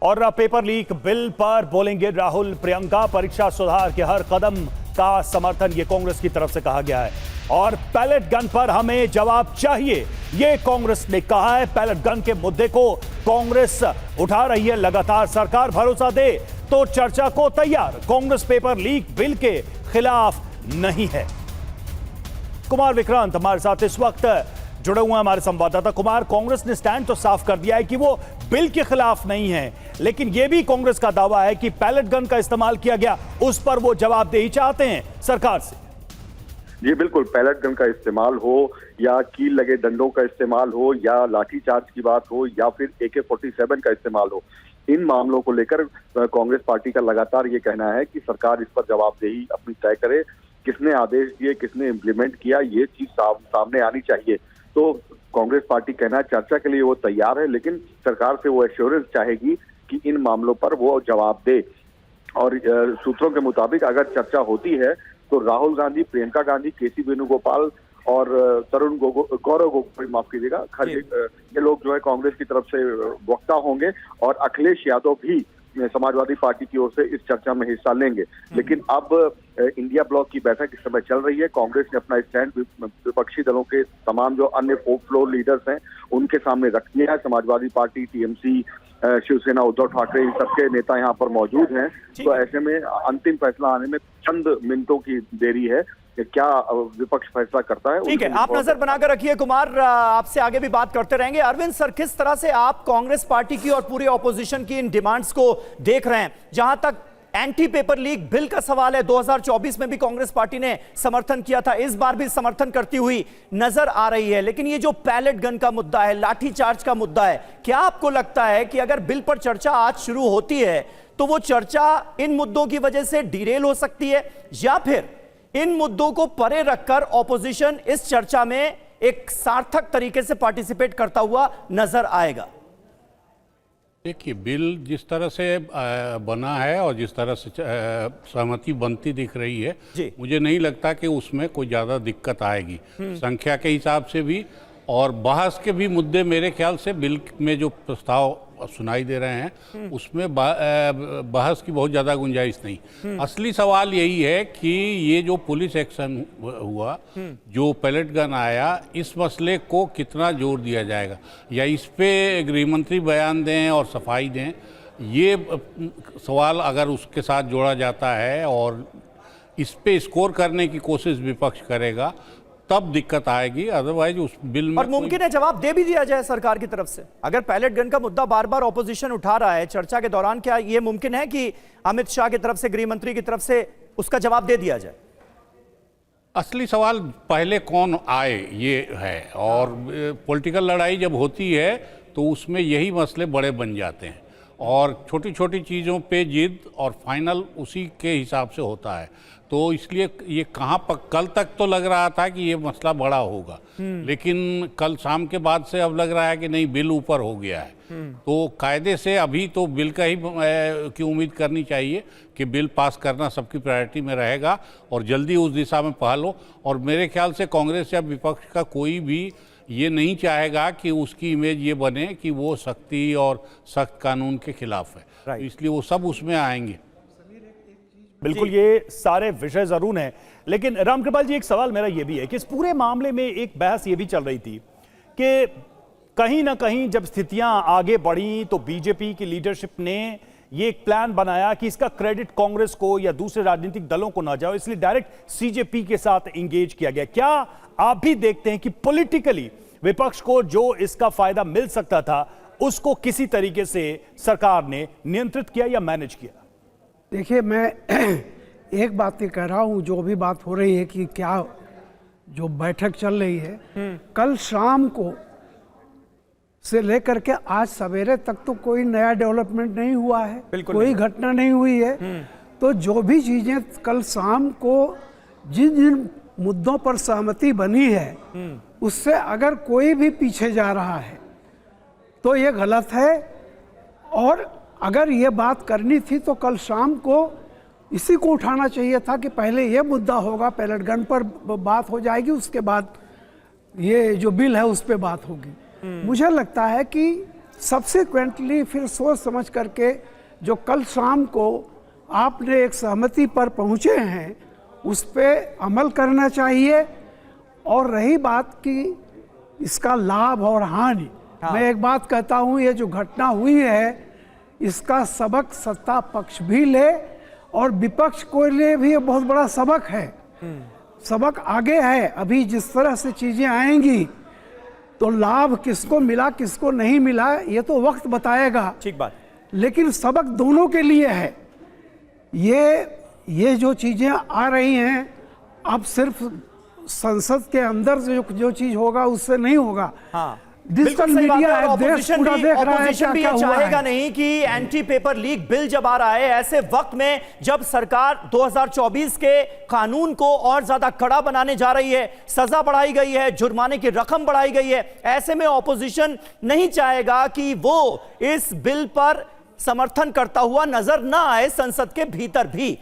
और paper leak bill पर बोलेंगे राहुल प्रियंका। परीक्षा सुधार के हर कदम का समर्थन ये कांग्रेस की तरफ से कहा गया है। और पैलेट गन पर हमें जवाब चाहिए, ये कांग्रेस ने कहा है। पैलेट गन के मुद्दे को कांग्रेस उठा रही है लगातार। सरकार भरोसा दे तो चर्चा को तैयार। कांग्रेस पेपर लीक बिल के खिलाफ नहीं है। कुमार विक्रांत हमारे साथ इस वक्त जुड़े हुए हैं, हमारे संवाददाता। कुमार, कांग्रेस ने स्टैंड तो साफ कर दिया है कि वो बिल के खिलाफ नहीं है, लेकिन यह भी कांग्रेस का दावा है कि पैलेट गन का इस्तेमाल किया गया, उस पर वो जवाबदेही चाहते हैं सरकार से। जी बिल्कुल, पैलेट गन का इस्तेमाल हो या कील लगे डंडों का इस्तेमाल हो या लाठीचार्ज की बात हो या फिर AK-47 का इस्तेमाल हो, इन मामलों को लेकर कांग्रेस पार्टी का लगातार ये कहना है कि सरकार इस पर जवाबदेही अपनी तय करे। किसने आदेश दिए, किसने इम्प्लीमेंट किया, ये चीज सामने आनी चाहिए। तो कांग्रेस पार्टी कहना है चर्चा के लिए वो तैयार है, लेकिन सरकार से वो एश्योरेंस चाहेगी कि इन मामलों पर वो जवाब दे। और सूत्रों के मुताबिक अगर चर्चा होती है तो राहुल गांधी, प्रियंका गांधी, KC वेणुगोपाल और गौरव गोगोई, माफ कीजिएगा, ये लोग जो है कांग्रेस की तरफ से वक्ता होंगे और अखिलेश यादव भी समाजवादी पार्टी की ओर से इस चर्चा में हिस्सा लेंगे। लेकिन अब इंडिया ब्लॉक की बैठक इस समय चल रही है। कांग्रेस ने अपना स्टैंड विपक्षी दलों के तमाम जो अन्य फ्लोर लीडर्स हैं उनके सामने रख दिया है। समाजवादी पार्टी, TMC, शिवसेना, उद्धव ठाकरे, इन सबके नेता यहाँ पर मौजूद हैं। तो ऐसे में अंतिम फैसला आने में चंद मिनटों की देरी है कि क्या विपक्ष फैसला करता है। ठीक है, आप नजर बनाकर रखिए कुमार, आपसे आगे भी बात करते रहेंगे। अरविंद सर, किस तरह से आप कांग्रेस पार्टी की और पूरे ऑपोजिशन की इन डिमांड्स को देख रहे हैं? जहां तक एंटी पेपर लीक बिल का सवाल है, 2024 में भी कांग्रेस पार्टी ने समर्थन किया था, इस बार भी समर्थन करती हुई नजर आ रही है। लेकिन ये जो पैलेट गन का मुद्दा है, लाठीचार्ज का मुद्दा है, क्या आपको लगता है कि अगर बिल पर चर्चा आज शुरू होती है तो वो चर्चा इन मुद्दों की वजह से डिरेल हो सकती है, या फिर इन मुद्दों को परे रखकर ऑपोजिशन इस चर्चा में एक सार्थक तरीके से पार्टिसिपेट करता हुआ नजर आएगा? देखिए, बिल जिस तरह से बना है और जिस तरह से सहमति बनती दिख रही है, मुझे नहीं लगता कि उसमें कोई ज़्यादा दिक्कत आएगी संख्या के हिसाब से भी। और बहस के भी मुद्दे मेरे ख्याल से बिल में जो प्रस्ताव सुनाई दे रहे हैं उसमें बहस की बहुत ज़्यादा गुंजाइश नहीं। असली सवाल यही है कि ये जो पुलिस एक्शन हुआ, जो पैलेट गन आया, इस मसले को कितना जोर दिया जाएगा, या इस पे गृहमंत्री बयान दें और सफाई दें। ये सवाल अगर उसके साथ जोड़ा जाता है और इस पे स्कोर करने की कोशिश विपक्ष करेगा तब दिक्कत आएगी, अदरवाइज उस बिल में। और मुमकिन है जवाब दे भी दिया जाए सरकार की तरफ से। अगर पैलेट गन का मुद्दा बार बार ऑपोजिशन उठा रहा है चर्चा के दौरान, क्या यह मुमकिन है कि अमित शाह की तरफ से, गृह मंत्री की तरफ से उसका जवाब दे दिया जाए? असली सवाल पहले कौन आए ये है, और पॉलिटिकल लड़ाई जब होती है तो उसमें यही मसले बड़े बन जाते हैं और छोटी छोटी चीज़ों पे जिद और फाइनल उसी के हिसाब से होता है। तो इसलिए ये कहाँ पर कल तक तो लग रहा था कि ये मसला बड़ा होगा, लेकिन कल शाम के बाद से अब लग रहा है कि नहीं, बिल ऊपर हो गया है। तो कायदे से अभी तो बिल का ही की उम्मीद करनी चाहिए कि बिल पास करना सबकी प्रायोरिटी में रहेगा और जल्दी उस दिशा में पहल हो। और मेरे ख्याल से कांग्रेस या विपक्ष का कोई भी ये नहीं चाहेगा कि उसकी इमेज ये बने कि वो सख्ती और सख्त कानून के खिलाफ है, तो इसलिए वो सब उसमें आएंगे। बिल्कुल, ये सारे विषय जरूर हैं, लेकिन रामकृपाल जी, एक सवाल मेरा ये भी है कि इस पूरे मामले में एक बहस ये भी चल रही थी कि कहीं ना कहीं जब स्थितियां आगे बढ़ी तो बीजेपी की लीडरशिप ने ये एक प्लान बनाया कि इसका क्रेडिट कांग्रेस को या दूसरे राजनीतिक दलों को ना जाओ, इसलिए डायरेक्ट CJP के साथ इंगेज किया गया। क्या आप भी देखते हैं कि पॉलिटिकली विपक्ष को जो इसका फायदा मिल सकता था उसको किसी तरीके से सरकार ने नियंत्रित किया या मैनेज किया? देखिए, मैं एक बात ये कह रहा हूं, जो भी बात हो रही है कि क्या जो बैठक चल रही है, कल शाम को से लेकर के आज सवेरे तक तो कोई नया डेवलपमेंट नहीं हुआ है, कोई घटना नहीं हुई है। तो जो भी चीजें कल शाम को जिन जिन मुद्दों पर सहमति बनी है उससे अगर कोई भी पीछे जा रहा है तो ये गलत है। और अगर ये बात करनी थी तो कल शाम को इसी को उठाना चाहिए था कि पहले ये मुद्दा होगा, पैलेट गन पर बात हो जाएगी, उसके बाद ये जो बिल है उस पर बात होगी। मुझे लगता है कि सब्सिक्वेंटली फिर सोच समझ करके जो कल शाम को आपने एक सहमति पर पहुंचे हैं उस पे अमल करना चाहिए। और रही बात कि इसका लाभ और हानि, मैं एक बात कहता हूं, ये जो घटना हुई है इसका सबक सत्ता पक्ष भी ले और विपक्ष को लिए भी ये बहुत बड़ा सबक है। सबक आगे है। अभी जिस तरह से चीजें आएंगी तो लाभ किसको मिला किसको नहीं मिला ये तो वक्त बताएगा। ठीक बात। लेकिन सबक दोनों के लिए है। ये जो चीजें आ रही हैं अब सिर्फ संसद के अंदर जो चीज होगा उससे नहीं होगा। हाँ, डिजिटल मीडिया है, देश पूरा देख रहा है क्या क्या हुआ चाहेगा है। नहीं कि एंटी पेपर लीक बिल जब आ रहा है ऐसे वक्त में जब सरकार 2024 के कानून को और ज्यादा कड़ा बनाने जा रही है, सजा बढ़ाई गई है, जुर्माने की रकम बढ़ाई गई है, ऐसे में ऑपोजिशन नहीं चाहेगा कि वो इस बिल पर समर्थन करता हुआ नजर ना आए संसद के भीतर भी।